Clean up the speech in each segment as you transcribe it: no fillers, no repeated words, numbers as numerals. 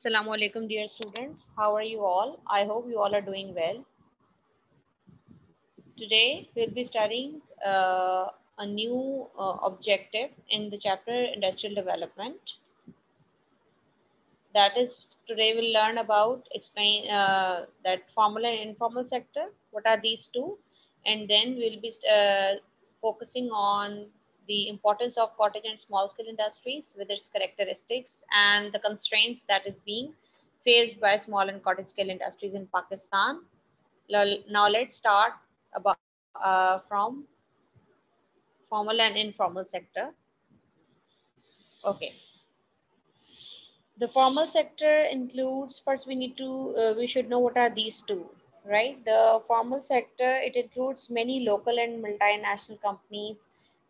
Assalamu alaikum, dear students. How are you all? I hope you all are doing well. Today, we'll be studying a new objective in the chapter Industrial Development. That is, today we'll learn about explain that formal and informal sector. What are these two? And then we'll be focusing on the importance of cottage and small scale industries with its characteristics and the constraints that is being faced by small and cottage scale industries in Pakistan. Now let's start about from formal and informal sector. Okay. The formal sector includes, first we need to, we should know what are these two, right? The formal sector, it includes many local and multinational companies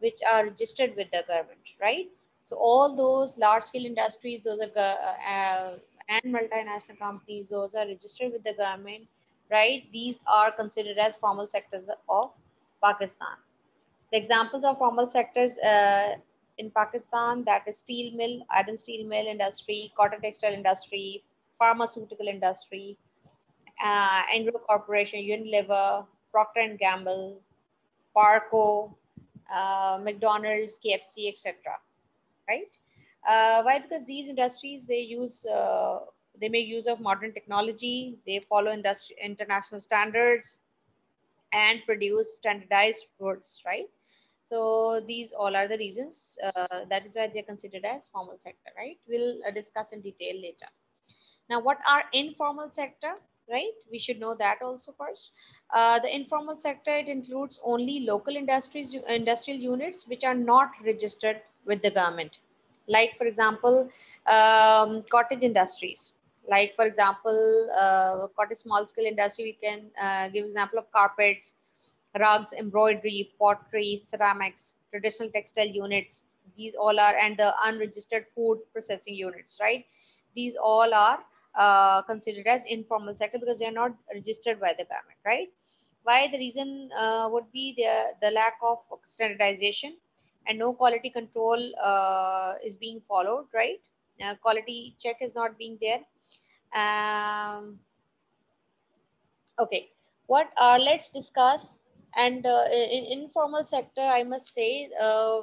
which are registered with the government, right? So all those large scale industries, those are, and multinational companies, those are registered with the government, right? These are considered as formal sectors of Pakistan. The examples of formal sectors in Pakistan, that is steel mill, iron steel mill industry, cotton textile industry, pharmaceutical industry, Anglo Corporation, Unilever, Procter and Gamble, Parco, McDonald's, KFC, etc. Right? Why? Because these industries they make use of modern technology, they follow international standards, and produce standardized goods, right? So these all are the reasons. That is why they are considered as formal sector, right? We'll discuss in detail later. Now, what are informal sector, right? We should know that also first. The informal sector, it includes only local industries, industrial units which are not registered with the government. Like, for example, cottage industries. Like, for example, cottage small scale industry, we can give example of carpets, rugs, embroidery, pottery, ceramics, traditional textile units. These all are, and the unregistered food processing units, right? These all are considered as informal sector because they are not registered by the government, right? Why? The reason would be the lack of standardization and no quality control is being followed, right? Quality check is not being there. Okay, what let's discuss. And in informal sector, I must say, uh,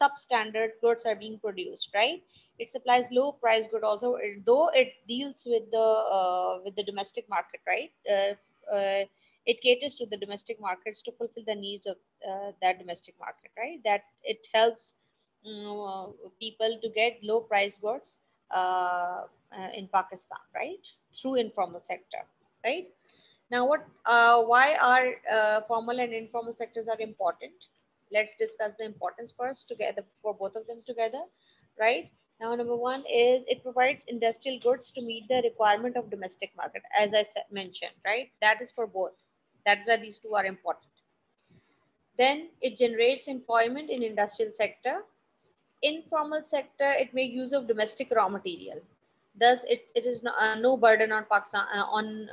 substandard goods are being produced, right? It supplies low price good also, though it deals with the domestic market, right? It caters to the domestic markets to fulfill the needs of that domestic market, right? That it helps people to get low price goods in Pakistan, right? Through informal sector, right? Now, why are formal and informal sectors are important? Let's discuss the importance first together for both of them together, right? Now, number one is it provides industrial goods to meet the requirement of domestic market, as I mentioned, right? That is for both. That's why these two are important. Then it generates employment in industrial sector. Informal sector, it make use of domestic raw material. Thus, it is no burden on Pakistan on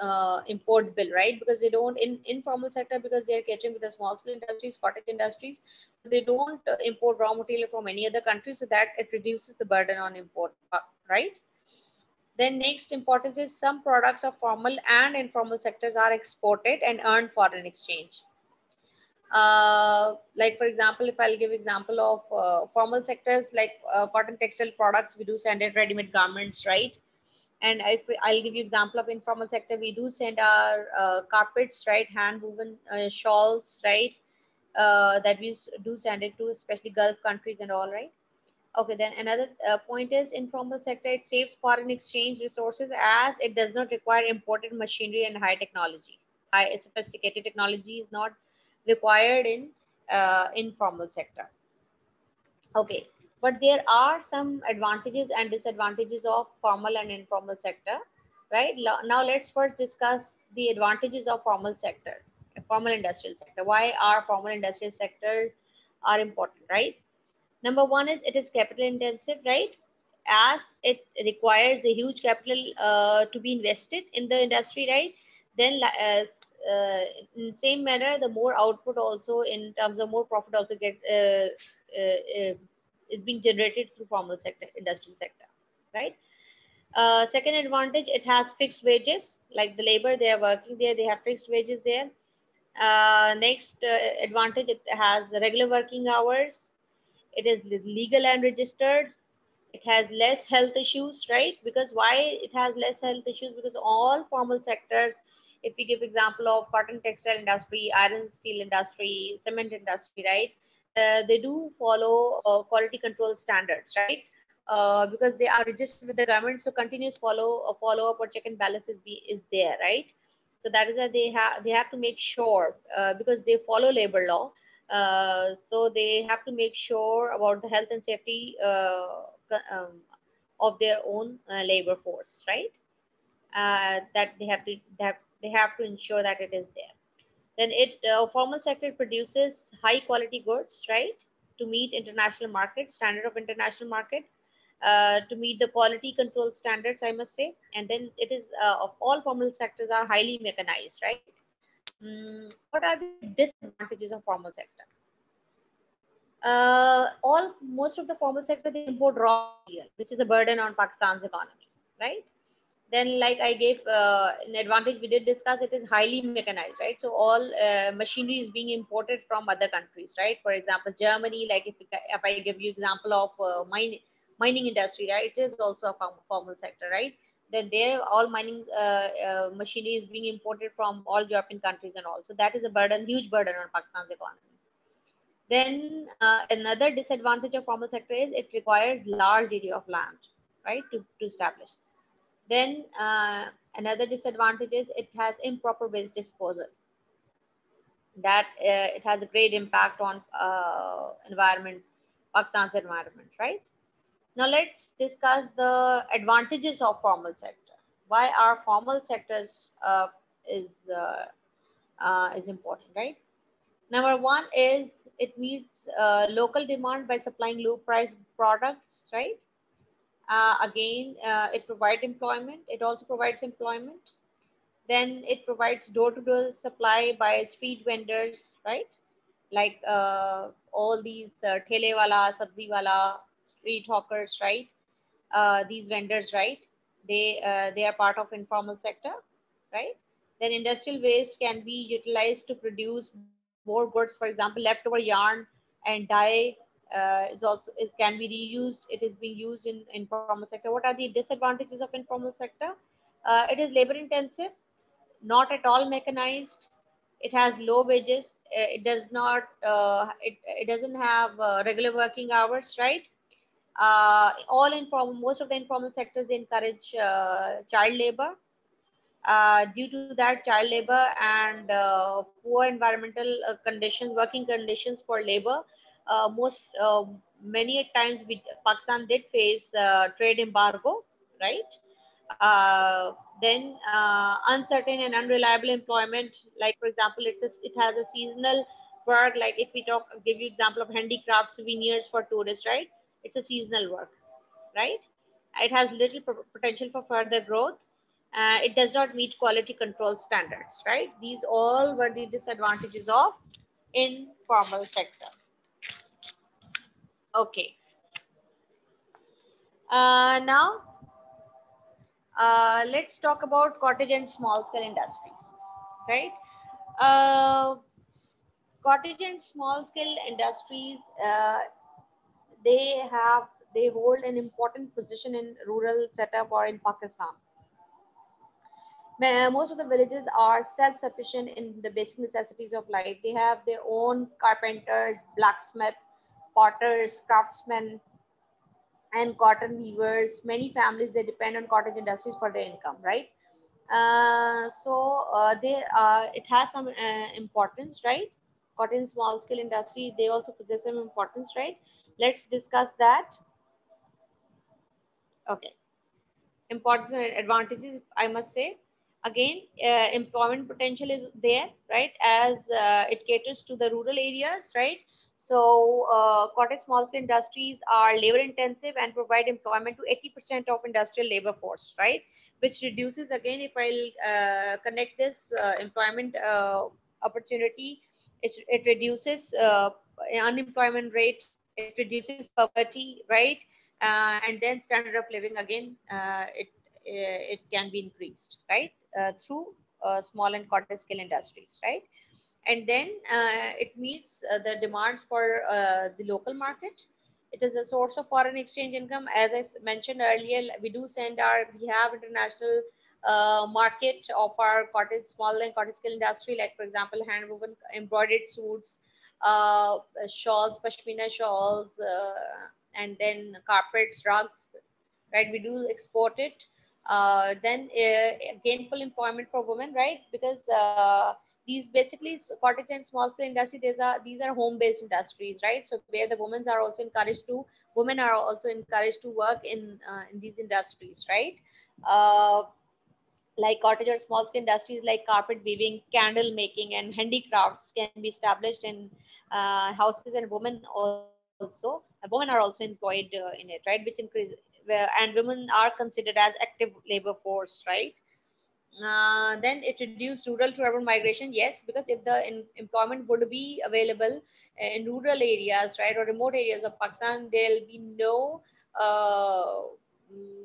import bill, right? Because they don't in informal sector, because they are catering with the small scale industries, cottage industries, so they don't import raw material from any other country, so that it reduces the burden on import, right? Then next importance is some products of formal and informal sectors are exported and earn foreign exchange. Like for example, if I'll give example of formal sectors like cotton textile products, we do send it ready-made garments, right? And I'll give you example of informal sector, we do send our carpets, right? Hand woven shawls, right? That we do send it to especially Gulf countries and all, right? Okay, then another point is informal sector, it saves foreign exchange resources as it does not require imported machinery and high technology. High sophisticated technology is not required in informal sector. Okay, but there are some advantages and disadvantages of formal and informal sector, right? Now let's first discuss the advantages of formal sector, formal industrial sector. Why are formal industrial sector are important, right? Number one is it is capital intensive, right? As it requires a huge capital to be invested in the industry, right? Then in same manner, the more output also in terms of more profit also get is being generated through formal sector, industrial sector, right? Second advantage, it has fixed wages, like the labor they are working there, they have fixed wages there. Next advantage, it has regular working hours. It is legal and registered. It has less health issues, right? Because why it has less health issues? Because all formal sectors, if we give example of cotton textile industry, iron steel industry, cement industry, right? They do follow quality control standards, right? Because they are registered with the government, so continuous follow up or check and balance is there, right? So that is why they have to make sure, because they follow labor law, so they have to make sure about the health and safety of their own labor force, right? That they have to ensure that it is there. Then formal sector produces high quality goods, right, to meet international market standard of international market, to meet the quality control standards, I must say. And then it is of all formal sectors are highly mechanized, right? What are the disadvantages of formal sector? All Most of the formal sector, they import raw material, which is a burden on Pakistan's economy, right? Then, like I gave an advantage, we did discuss, it is highly mechanized, right? So all machinery is being imported from other countries, right? For example, Germany, like if I give you example of mining industry, right? It is also a formal sector, right? Then there all mining machinery is being imported from all European countries and all. So that is a burden, huge burden on Pakistan's economy. Then another disadvantage of formal sector is it requires large area of land, right, to establish. Then another disadvantage is it has improper waste disposal. That it has a great impact on environment, Pakistan's environment, right? Now let's discuss the advantages of formal sector. Why are formal sectors is is important, right? Number one is it meets local demand by supplying low price products, right? Again, it provides employment. It also provides employment. Then it provides door-to-door supply by street vendors, right? Like all these thele wala, sabzi wala, street hawkers, right? These vendors, right? They are part of informal sector, right? Then industrial waste can be utilized to produce more goods. For example, leftover yarn and dye it can be reused. It is being used in informal sector. What are the disadvantages of informal sector? It is labor intensive, not at all mechanized. It has low wages. It does not. It doesn't have regular working hours, right? All informal, most of the informal sectors encourage child labor. Due to that child labor and poor environmental conditions, working conditions for labor, most many times Pakistan did face trade embargo, right? Then uncertain and unreliable employment, like for example, it has a seasonal work. Like if we give you example of handicraft souvenirs for tourists, right? It's a seasonal work, right? It has little potential for further growth. It does not meet quality control standards, right? These all were the disadvantages of informal sector. Okay. Now, let's talk about cottage and small scale industries, right? Uh, Cottage and small scale industries, they have they hold an important position in rural setup or in Pakistan. Most of the villages are self-sufficient in the basic necessities of life. They have their own carpenters, blacksmith, potters, craftsmen, and cotton weavers. Many families, they depend on cottage industries for their income, right? It has some importance, right? Cotton small scale industry, they also possess some importance, right? Let's discuss that. Okay. Importance and advantages, I must say. Again, employment potential is there, right? As it caters to the rural areas, right? So cottage small scale industries are labor intensive and provide employment to 80% of industrial labor force, right? Which reduces, again, if I'll connect this employment opportunity, it reduces unemployment rate, it reduces poverty, right? And then standard of living, again, it can be increased, right? Through small and quarter scale industries, right? And then it meets the demands for the local market. It is a source of foreign exchange income. As I mentioned earlier, we have international market of our cottage, small and cottage scale industry, like for example, hand woven embroidered suits, uh, shawls, pashmina shawls, and then carpets, rugs, right? We do export it. Then gainful employment for women, right? Because these basically cottage and small scale industry, these are home based industries, right? So where the women are also encouraged to work in these industries, right? Uh, like cottage or small scale industries like carpet weaving, candle making, and handicrafts can be established in houses, and women are also employed in it, right? Which increase and women are considered as active labor force, right? Then it reduced rural to urban migration. Yes, because if the employment would be available in rural areas, right, or remote areas of Pakistan, there'll be uh,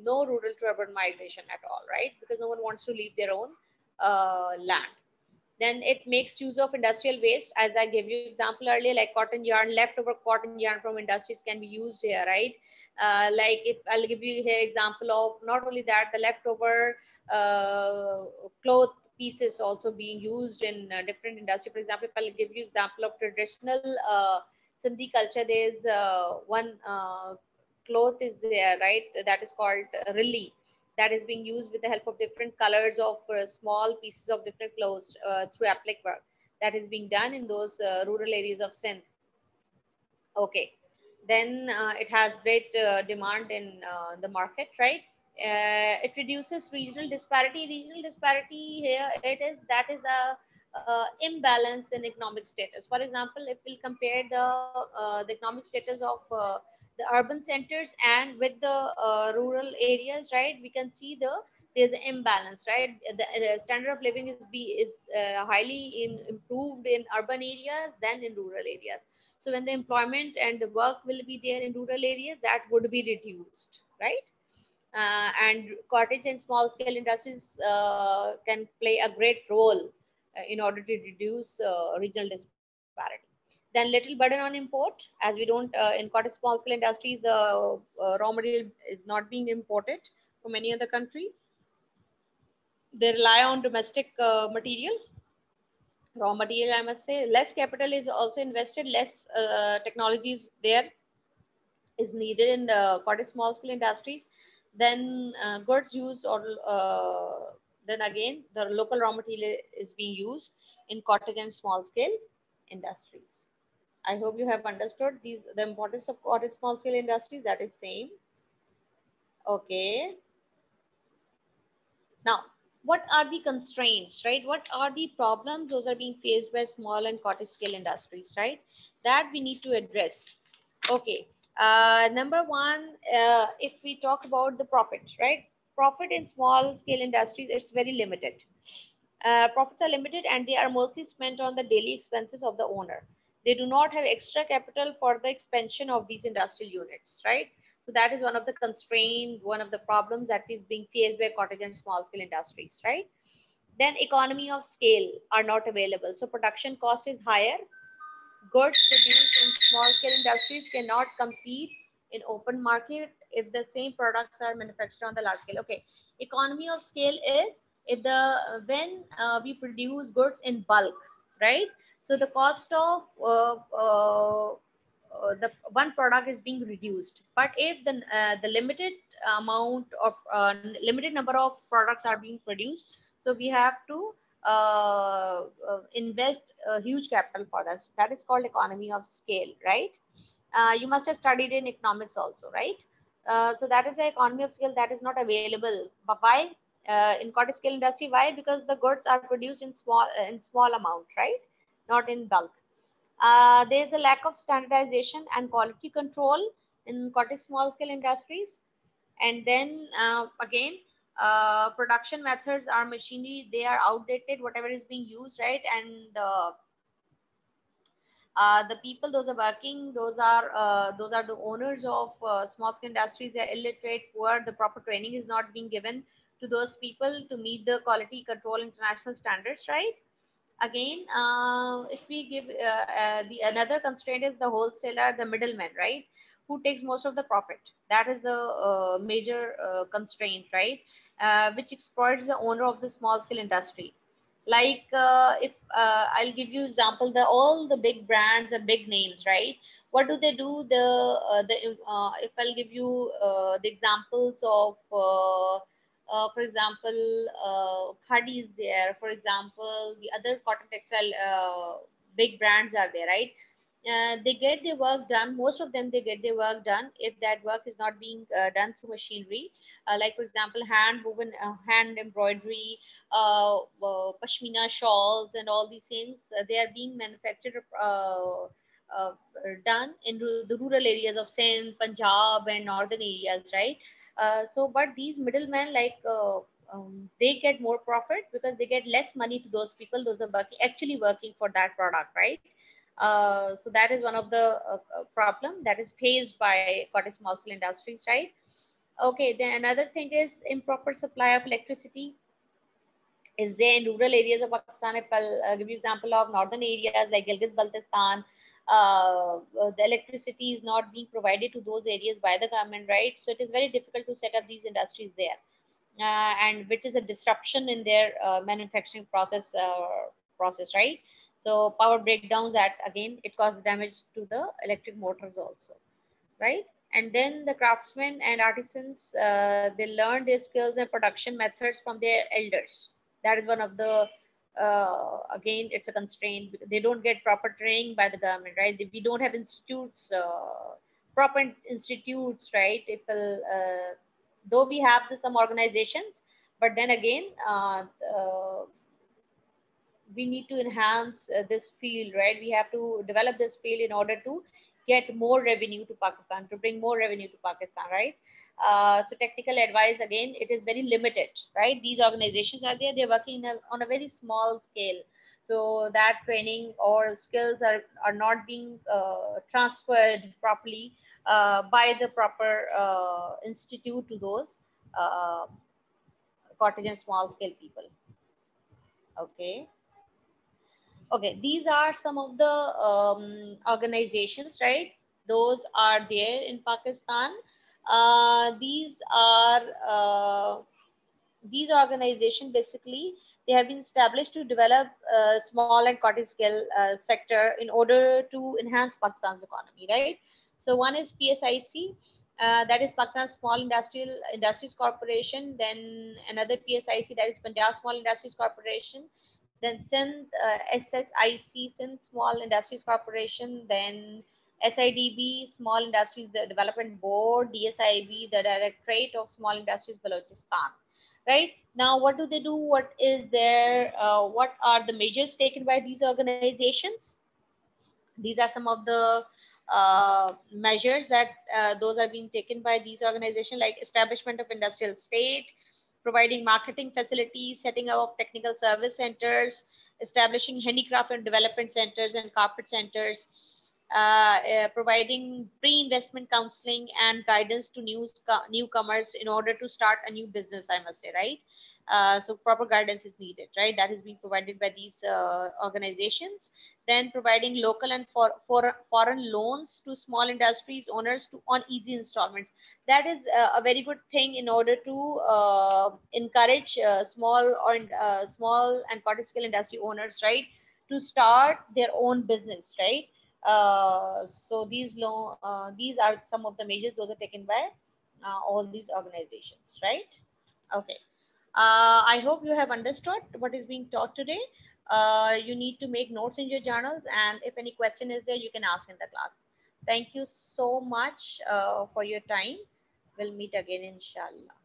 no rural to urban migration at all, right? Because no one wants to leave their own land. Then it makes use of industrial waste, as I gave you example earlier, like cotton yarn, leftover cotton yarn from industries can be used here, right? Like if I'll give you here example of not only that, the leftover cloth pieces also being used in different industry. For example, if I'll give you example of traditional Sindhi culture, there's one cloth is there, right? That is called rilli, that is being used with the help of different colors of small pieces of different clothes through applique work that is being done in those rural areas of Sindh. Okay, then it has great demand in the market, right? It reduces regional disparity. Regional disparity here, it is a imbalance in economic status. For example, if we'll compare the economic status of the urban centers and with the rural areas, right, we can see there's an imbalance, right? The standard of living is highly improved in urban areas than in rural areas. So when the employment and the work will be there in rural areas, that would be reduced, right? And cottage and small scale industries can play a great role in order to reduce regional disparity. Then little burden on import, as we don't in cottage small scale industries, the raw material is not being imported from any other country. They rely on domestic material, raw material, I must say. Less capital is also invested, less technologies there is needed in the cottage small scale industries. Then goods used, or then again the local raw material is being used in cottage and small scale industries. I hope you have understood the importance of cottage small scale industries. That is same. Okay. Now, what are the constraints, right? What are the problems those are being faced by small and cottage scale industries, right? That we need to address. Okay. Number one, if we talk about the profit, right? Profit in small scale industries, it's very limited. Profits are limited and they are mostly spent on the daily expenses of the owner. They do not have extra capital for the expansion of these industrial units, right? So that is one of the constraints, one of the problems that is being faced by cottage and small scale industries, right? Then economy of scale are not available. So production cost is higher. Goods produced in small scale industries cannot compete in open market if the same products are manufactured on the large scale. Okay, economy of scale is if when we produce goods in bulk, right? So the cost of the one product is being reduced. But if the limited amount of limited number of products are being produced, so we have to invest a huge capital for that. That is called economy of scale, right? You must have studied in economics also, right? So that is the economy of scale that is not available. But why? In cottage scale industry, why? Because the goods are produced in small amount, right? Not in bulk. There is a lack of standardization and quality control in cottage small scale industries. And then again, production methods are machinery, they are outdated, whatever is being used, right? And the people those are working, those are the owners of small scale industries, they are illiterate, poor, the proper training is not being given to those people to meet the quality control international standards, right? Again, if we give the another constraint is the wholesaler, the middleman, right, who takes most of the profit. That is the major constraint, right, which exploits the owner of the small scale industry. Like if I'll give you example, the all the big brands and big names, right, what do they do? The if I'll give you the examples of for example, Khadi is there. For example, the other cotton textile big brands are there, right? They get their work done. Most of them, they get their work done if that work is not being done through machinery. Like for example, hand woven, hand embroidery, pashmina shawls, and all these things. They are being manufactured. Uh, Done in the rural areas of Sindh, Punjab, and northern areas, right? But these middlemen, like they get more profit because they get less money to those people, those are working, actually working for that product, right? So that is one of the problem that is faced by cottage small scale industries, right? Okay, then another thing is improper supply of electricity is there in rural areas of Pakistan. If I'll give you example of northern areas like Gilgit-Baltistan, the electricity is not being provided to those areas by the government, right? So it is very difficult to set up these industries there, and which is a disruption in their manufacturing process, right? So power breakdowns, that again it causes damage to the electric motors also, right? And then the craftsmen and artisans, they learn their skills and production methods from their elders. That is one of the again, it's a constraint because they don't get proper training by the government, right? We don't have institutes, proper institutes, right? If though we have some organizations, but then again, we need to enhance this field, right? We have to develop this field in order to get more revenue to Pakistan, to bring more revenue to Pakistan, right? So technical advice, again, it is very limited, right? These organizations are there, they're working on a very small scale. So that training or skills are not being transferred properly by the proper institute to those uh, cottage and small scale people. Okay. Okay, these are some of the organizations, right? Those are there in Pakistan. These are these organizations basically, they have been established to develop small and cottage scale sector in order to enhance Pakistan's economy, right? So one is PSIC, that is Pakistan Small Industrial Industries Corporation. Then another PSIC, that is Punjab Small Industries Corporation. Then Sindh SSIC, Sindh Small Industries Corporation. Then SIDB, Small Industries Development Board. DSIB, the Directorate of Small Industries Balochistan. Right now, what do they do? What is their what are the measures taken by these organizations? These are some of the measures that those are being taken by these organizations, like establishment of industrial state, providing marketing facilities, setting up technical service centers, establishing handicraft and development centers and carpet centers, providing pre-investment counseling and guidance to newcomers in order to start a new business, I must say, right? So proper guidance is needed, right? That is being provided by these organizations. Then providing local and foreign loans to small industries owners to on easy installments. That is a very good thing in order to encourage small and cottage scale industry owners, right, to start their own business, right? So these are some of the measures those are taken by all these organizations, right? Okay. I hope you have understood what is being taught today. You need to make notes in your journals, and if any question is there, you can ask in the class. Thank you so much for your time. We'll meet again, inshallah.